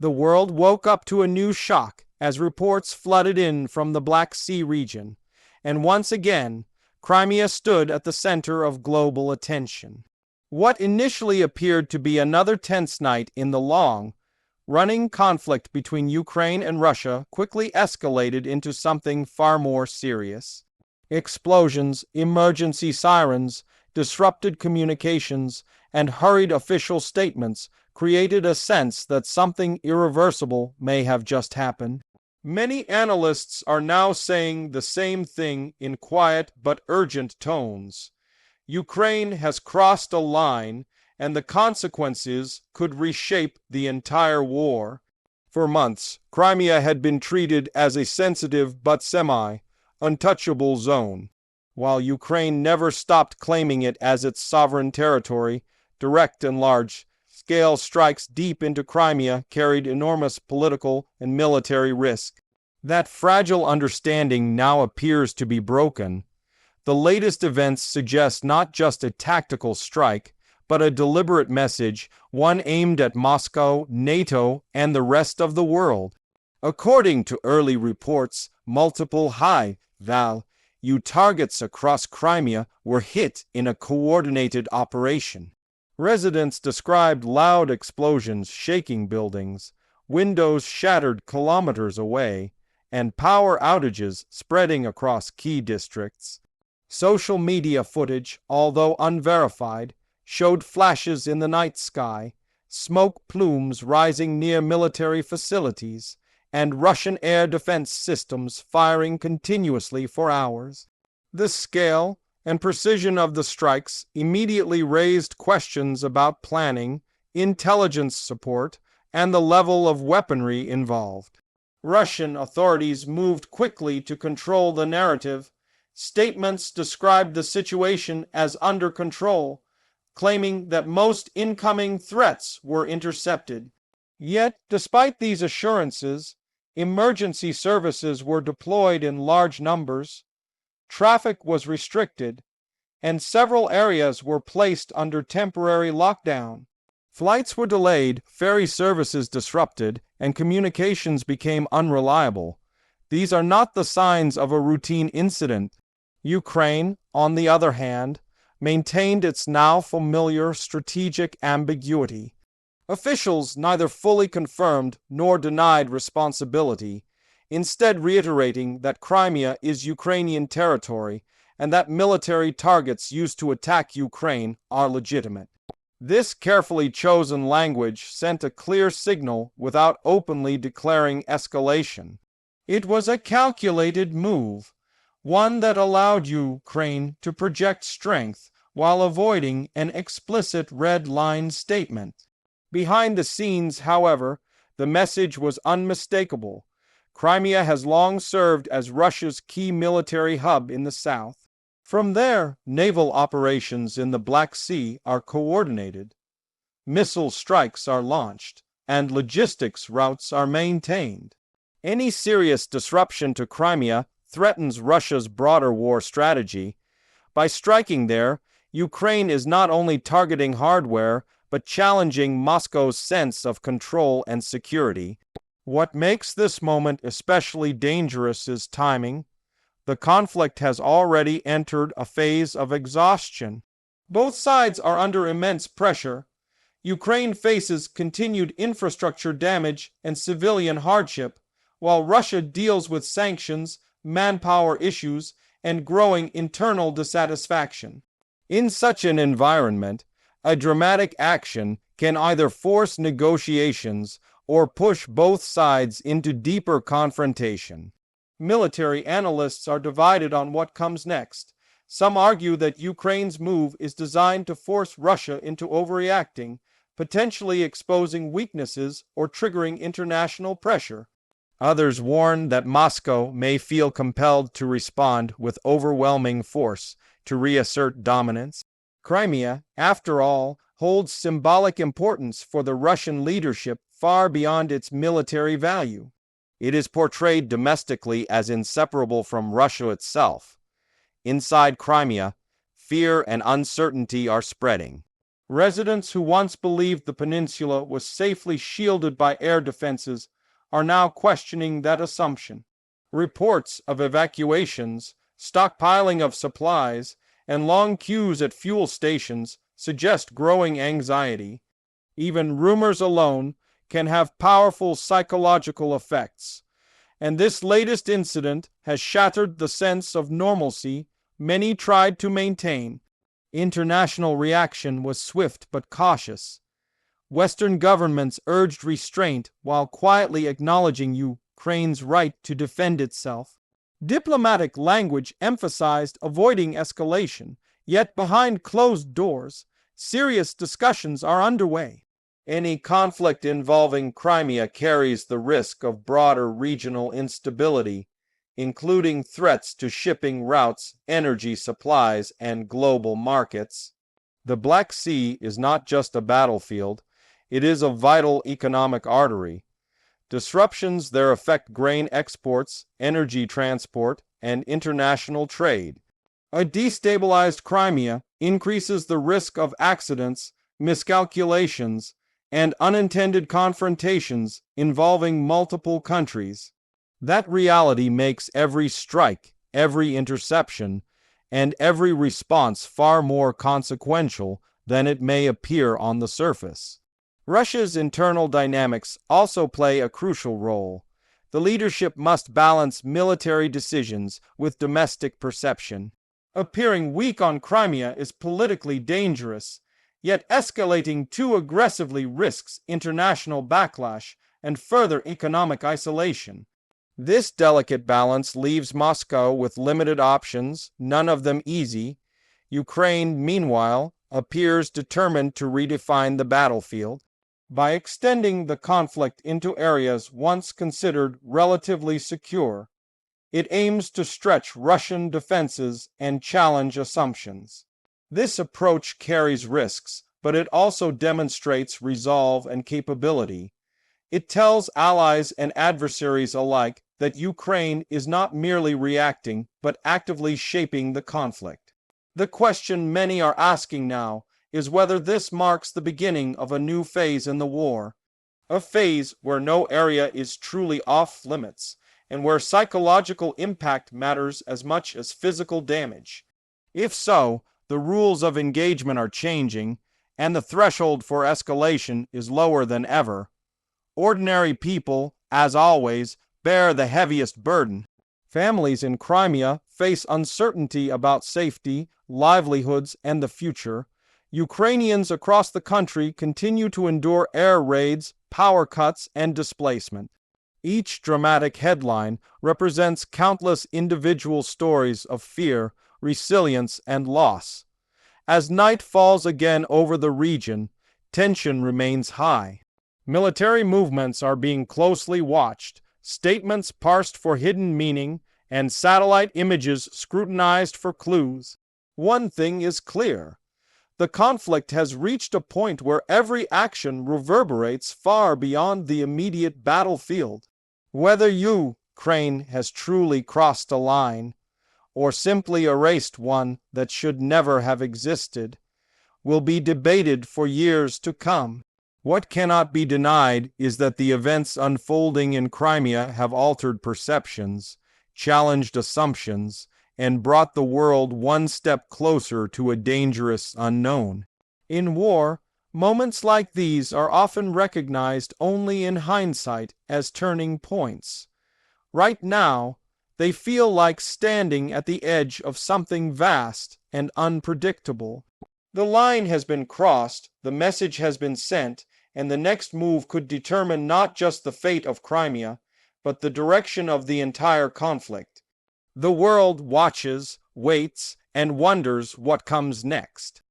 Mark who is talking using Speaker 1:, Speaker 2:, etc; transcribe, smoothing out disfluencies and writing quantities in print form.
Speaker 1: The world woke up to a new shock as reports flooded in from the Black Sea region, and once again, Crimea stood at the center of global attention. What initially appeared to be another tense night in the long-running conflict between Ukraine and Russia quickly escalated into something far more serious. Explosions, emergency sirens, disrupted communications, and hurried official statements created a sense that something irreversible may have just happened. Many analysts are now saying the same thing in quiet but urgent tones. Ukraine has crossed a line, and the consequences could reshape the entire war. For months, Crimea had been treated as a sensitive but untouchable zone. While Ukraine never stopped claiming it as its sovereign territory, direct and large-scale strikes deep into Crimea carried enormous political and military risk. That fragile understanding now appears to be broken. The latest events suggest not just a tactical strike, but a deliberate message, one aimed at Moscow, NATO, and the rest of the world. According to early reports, multiple high-value targets across Crimea were hit in a coordinated operation. Residents described loud explosions shaking buildings, windows shattered kilometers away, and power outages spreading across key districts. Social media footage, although unverified, showed flashes in the night sky, smoke plumes rising near military facilities, and Russian air defense systems firing continuously for hours. The scale and precision of the strikes immediately raised questions about planning, intelligence support, and the level of weaponry involved. Russian authorities moved quickly to control the narrative. Statements described the situation as under control, claiming that most incoming threats were intercepted. Yet, despite these assurances, emergency services were deployed in large numbers, traffic was restricted, and several areas were placed under temporary lockdown. Flights were delayed, ferry services disrupted, and communications became unreliable. These are not the signs of a routine incident. Ukraine, on the other hand, maintained its now familiar strategic ambiguity. Officials neither fully confirmed nor denied responsibility, instead reiterating that Crimea is Ukrainian territory and that military targets used to attack Ukraine are legitimate. This carefully chosen language sent a clear signal without openly declaring escalation. It was a calculated move, one that allowed Ukraine to project strength while avoiding an explicit red-line statement. Behind the scenes, however, the message was unmistakable. Crimea has long served as Russia's key military hub in the south. From there, naval operations in the Black Sea are coordinated, missile strikes are launched, and logistics routes are maintained. Any serious disruption to Crimea threatens Russia's broader war strategy. By striking there, Ukraine is not only targeting hardware, but challenging Moscow's sense of control and security. What makes this moment especially dangerous is timing. The conflict has already entered a phase of exhaustion. Both sides are under immense pressure. Ukraine faces continued infrastructure damage and civilian hardship, while Russia deals with sanctions, manpower issues, and growing internal dissatisfaction. In such an environment, a dramatic action can either force negotiations or push both sides into deeper confrontation. Military analysts are divided on what comes next. Some argue that Ukraine's move is designed to force Russia into overreacting, potentially exposing weaknesses or triggering international pressure. Others warn that Moscow may feel compelled to respond with overwhelming force to reassert dominance. Crimea, after all, holds symbolic importance for the Russian leadership far beyond its military value. It is portrayed domestically as inseparable from Russia itself. Inside Crimea, fear and uncertainty are spreading. Residents who once believed the peninsula was safely shielded by air defenses are now questioning that assumption. Reports of evacuations, stockpiling of supplies, and long queues at fuel stations suggest growing anxiety. Even rumors alone can have powerful psychological effects, and this latest incident has shattered the sense of normalcy many tried to maintain. International reaction was swift but cautious. Western governments urged restraint while quietly acknowledging Ukraine's right to defend itself. Diplomatic language emphasized avoiding escalation, yet behind closed doors, serious discussions are underway. Any conflict involving Crimea carries the risk of broader regional instability, including threats to shipping routes, energy supplies, and global markets. The Black Sea is not just a battlefield, it is a vital economic artery. Disruptions there affect grain exports, energy transport, and international trade. A destabilized Crimea increases the risk of accidents, miscalculations, and unintended confrontations involving multiple countries. That reality makes every strike, every interception, and every response far more consequential than it may appear on the surface. Russia's internal dynamics also play a crucial role. The leadership must balance military decisions with domestic perception. Appearing weak on Crimea is politically dangerous, yet escalating too aggressively risks international backlash and further economic isolation. This delicate balance leaves Moscow with limited options, none of them easy. Ukraine, meanwhile, appears determined to redefine the battlefield. By extending the conflict into areas once considered relatively secure, it aims to stretch Russian defenses and challenge assumptions. This approach carries risks, but it also demonstrates resolve and capability. It tells allies and adversaries alike that Ukraine is not merely reacting, but actively shaping the conflict. The question many are asking now is whether this marks the beginning of a new phase in the war, a phase where no area is truly off limits, and where psychological impact matters as much as physical damage. If so, the rules of engagement are changing, and the threshold for escalation is lower than ever. Ordinary people, as always, bear the heaviest burden. Families in Crimea face uncertainty about safety, livelihoods, and the future. Ukrainians across the country continue to endure air raids, power cuts, and displacement. Each dramatic headline represents countless individual stories of fear, resilience, and loss. As night falls again over the region, tension remains high. Military movements are being closely watched, statements parsed for hidden meaning, and satellite images scrutinized for clues. One thing is clear. The conflict has reached a point where every action reverberates far beyond the immediate battlefield. Whether Ukraine has truly crossed a line, or simply erased one that should never have existed, will be debated for years to come. What cannot be denied is that the events unfolding in Crimea have altered perceptions, challenged assumptions, and brought the world one step closer to a dangerous unknown. In war, moments like these are often recognized only in hindsight as turning points. Right now, they feel like standing at the edge of something vast and unpredictable. The line has been crossed, the message has been sent, and the next move could determine not just the fate of Crimea, but the direction of the entire conflict. The world watches, waits, and wonders what comes next.